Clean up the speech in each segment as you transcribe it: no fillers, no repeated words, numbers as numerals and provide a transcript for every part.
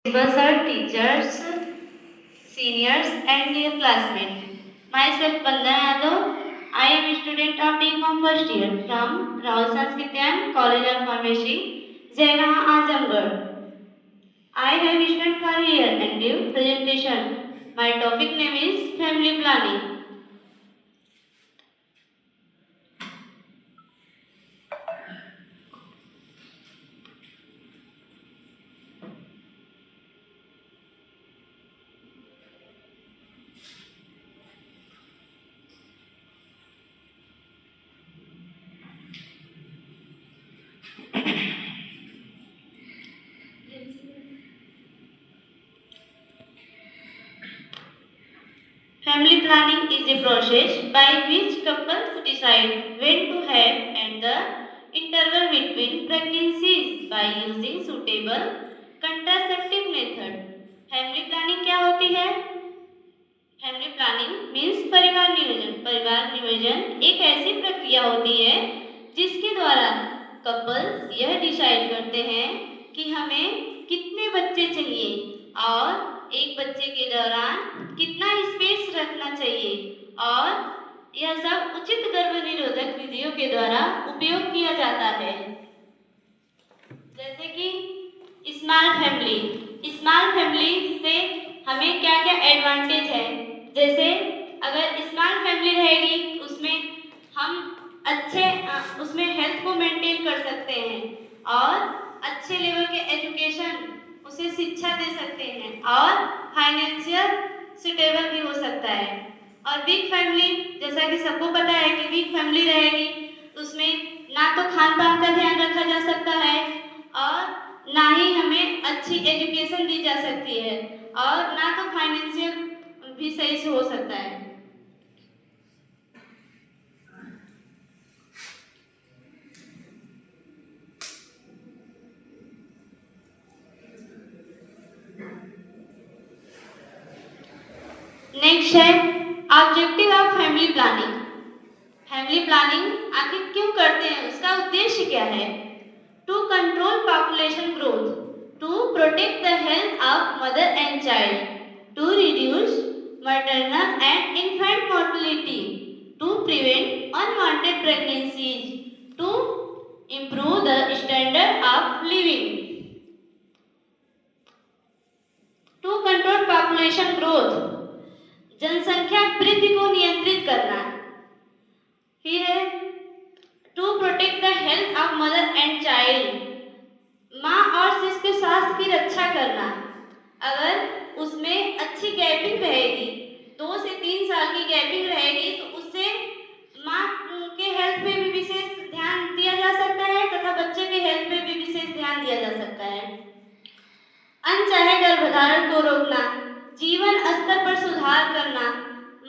Sir, teachers, seniors, and dear classmates. Myself, Vandana Yadav. I am a student of DCOM first year from Rahul Sanskrityan College of Pharmacy, Jainaha, Azamgarh. I have spent for a year and give presentation. My topic name is family planning. Family planning is a process by which couples decide when to have and the interval between pregnancies by using suitable contraceptive method. Family planning क्या होती है? Family planning means परिवार नियोजन। परिवार नियोजन एक ऐसी प्रक्रिया होती है जिसके द्वारा कपल्स यह डिसाइड करते हैं कि हमें कितने बच्चे चाहिए और एक बच्चे के दौरान कितना स्पेस रखना चाहिए और यह सब उचित गर्भ निरोधक विधियों के द्वारा उपयोग किया जाता है। जैसे कि स्मॉल फैमिली से हमें क्या क्या एडवांटेज है। जैसे अगर स्मॉल फैमिली रहेगी उसमें हम उसमें हेल्थ को मेंटेन कर सकते हैं और अच्छे लेवल के एजुकेशन उसे शिक्षा दे सकते हैं और फाइनेंशियल सुटेबल भी हो सकता है। और बिग फैमिली, जैसा कि सबको पता है कि बिग फैमिली रहेगी उसमें ना तो खान पान का ध्यान रखा जा सकता है और ना ही हमें अच्छी एजुकेशन दी जा सकती है और ना तो फाइनेंशियल भी सही से हो सकता है। नेक्स्ट है objective of family planning. Family planning आखिर क्यों करते हैं, उसका उद्देश्य क्या है? To control population growth, to protect the health of mother and child, to reduce maternal and infant mortality, to prevent unwanted pregnancies, to improve the standard of living, to control population growth, जनसंख्या वृद्धि को नियंत्रित करना। फिर है to protect the health of mother and child, माँ और शिशु के स्वास्थ्य की रक्षा करना। अगर उसमें अच्छी गैपिंग रहेगी, 2 से 3 साल की गैपिंग रहेगी तो उससे माँ के हेल्थ पे भी विशेष ध्यान दिया जा सकता है तथा बच्चे के हेल्थ पे भी विशेष ध्यान दिया जा सकता है। अनचाहे गर्भधारण को रोकना, जीवन स्तर पर सुधार करना,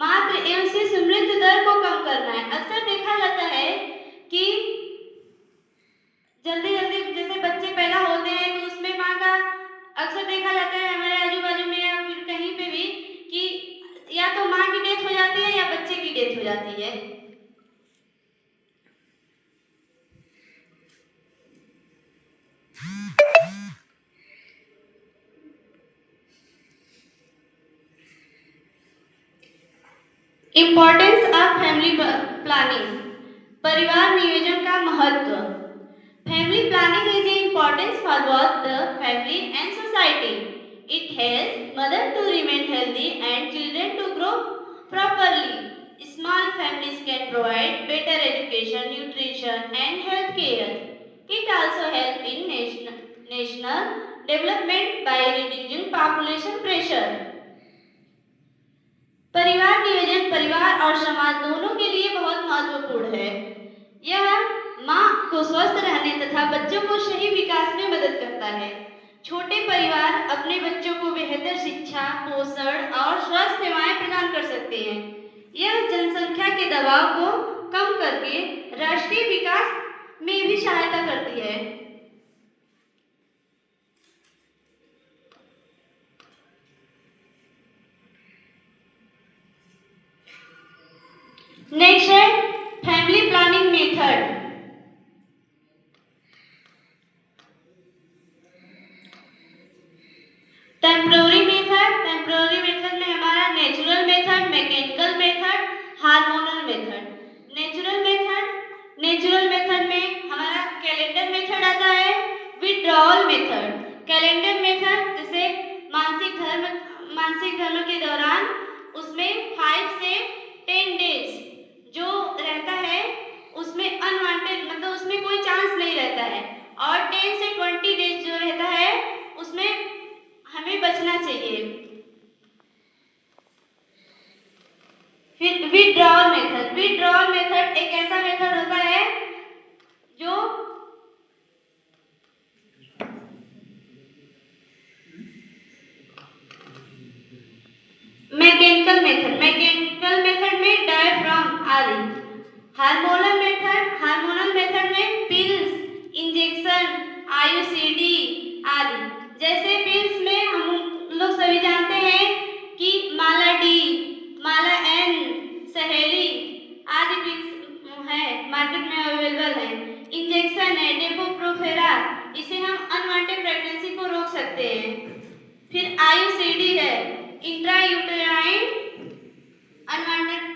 मातृ एवं शिशु मृत्यु दर को कम करना है। अक्सर देखा जाता है कि जल्दी जल्दी जैसे बच्चे पैदा होते हैं तो उसमें माँ का अक्सर देखा जाता है हमारे आजू बाजू में या फिर कहीं पे भी कि या तो माँ की डेथ हो जाती है या बच्चे की डेथ हो जाती है। इम्पोर्टेंस ऑफ फैमिली प्लानिंग, परिवार नियोजन का महत्व। Family planning is importance for both the family and society. It helps mother to remain healthy and children to grow properly. Small families can provide better education, nutrition, and health care. It also helps in national development by reducing population pressure. परिवार नियोजन परिवार और समाज दोनों के लिए बहुत महत्वपूर्ण है। यह माँ को स्वस्थ रहने तथा बच्चों को सही विकास में मदद करता है। छोटे परिवार अपने बच्चों को बेहतर शिक्षा, पोषण और स्वास्थ्य सेवाएं प्रदान कर सकते हैं। यह जनसंख्या के दबाव को कम करके राष्ट्रीय विकास में भी सहायता करती है। नेक्स्ट है family planning method. Temporary method में हमारा natural method, mechanical method, hormonal method. Natural method में हमारा कैलेंडर मेथड आता है, विथड्रॉल मेथड। कैलेंडर मेथड जैसे मासिक धर्म के दौरान उसमें 5 से 10 डेज जो रहता है उसमें अनवांटेड मतलब उसमें कोई चांस नहीं रहता है, और 10 से 20 डेज जो रहता है उसमें हमें बचना चाहिए। फिर विथड्रॉल मेथड एक ऐसा मेथड होता है जो मैकेनिकल मेथड में डायफ्राम आदि। हार्मोनल मेथड में पिल्स, इंजेक्शन, आईयूसीडी आदि। जैसे पिल्स में हम लोग सभी जानते हैं कि माला डी, माला एन, सहेली आदि पिल्स है, मार्केट में अवेलेबल है। इंजेक्शन है डेपो-प्रोफेरा, इसे हम अनवांटेड प्रेगनेंसी को रोक सकते हैं। फिर आईयूसीडी है इंट्रायूटेराइन अनवांटेड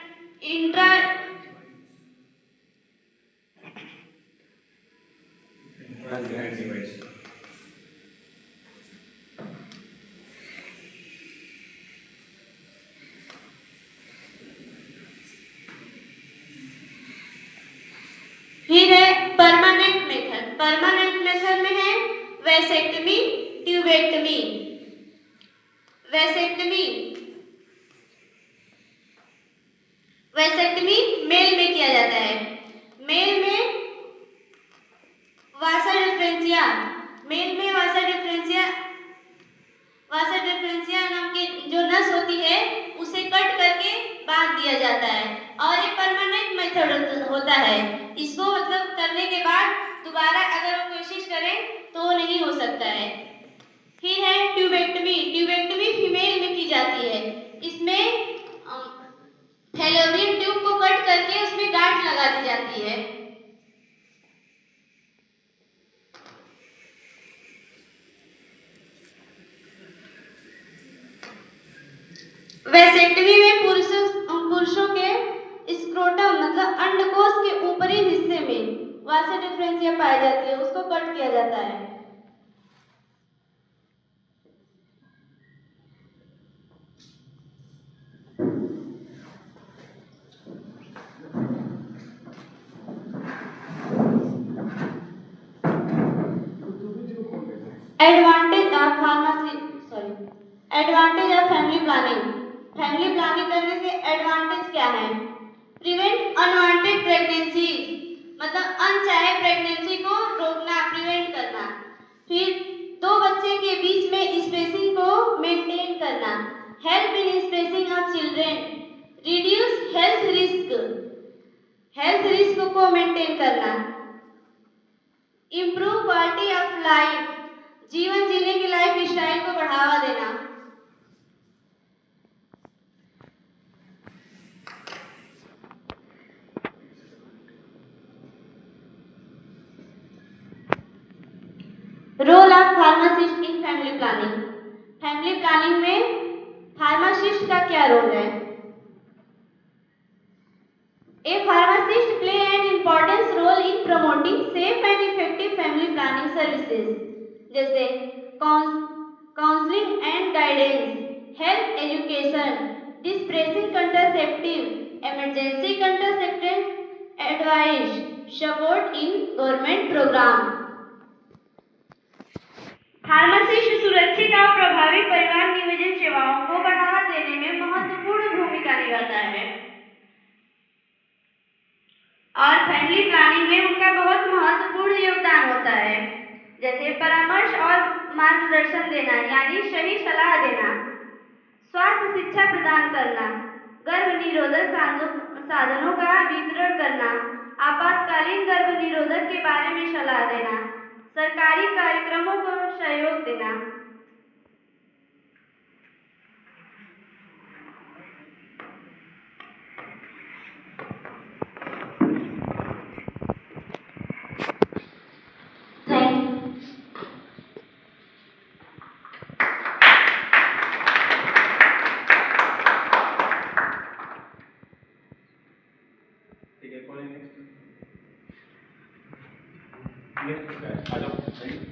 फिर है परमानेंट मेथड में है वैसेक्टमी, ट्यूबेक्टमी। वैसेक्टमी मेल में किया जाता है। मेल में वासा डिफरेंशिया नाम की जो नस होती है उसे कट करके बांध दिया जाता है, और ये परमानेंट मेथड होता है। इसको मतलब करने के बाद दोबारा अगर वो कोशिश करें तो नहीं हो सकता है। फिर है ट्यूबेक्टमी फीमेल में की जाती है। इसमें फैलोपियन ट्यूब को कट करके उसमें गांठ लगा दी जाती है। वैसेक्टमी में पुरुषों के स्क्रोटम मतलब अंडकोश के ऊपरी हिस्से में वासा डिफरेंशिया पाई जाती है, उसको कट किया जाता है। एडवांटेज ऑफ फैमिली प्लानिंग करने से एडवांटेज क्या है? प्रिवेंट अनवांटेड प्रेगनेंसी मतलब अनचाहे प्रेगनेंसी को रोकना, प्रिवेंट करना। फिर 2 बच्चे के बीच में स्पेसिंग को मेंटेन करना, help in spacing of children, reduce health risk को मेंटेन करना, इम्प्रूव क्वालिटी ऑफ लाइफ, जीवन जीने की लाइफ स्टाइल को बढ़ावा देना। Role of pharmacist in family planning में फार्मासिस्ट का क्या रोल है? A pharmacist play an important role in promoting safe and effective family planning services जैसे counselling and guidance, health education, dispensing contraceptive, emergency contraceptive advice, support in government programme. Pharmacist सुरक्षित और प्रभावी परिवार नियोजन सेवाओं को बढ़ावा देने में महत्वपूर्ण भूमिका निभाता है, और फैमिली प्लानिंग में उनका बहुत महत्वपूर्ण योगदान होता है। जैसे परामर्श और मार्गदर्शन देना यानी सही सलाह देना, स्वास्थ्य शिक्षा प्रदान करना, गर्भ निरोधक साधनों का वितरण करना, आपातकालीन गर्भ निरोधक के बारे में सलाह देना, सरकारी कार्यक्रमों को सहयोग देना। ठीक है, कौन है नेक्स्ट? नेक्स्ट आ जाओ।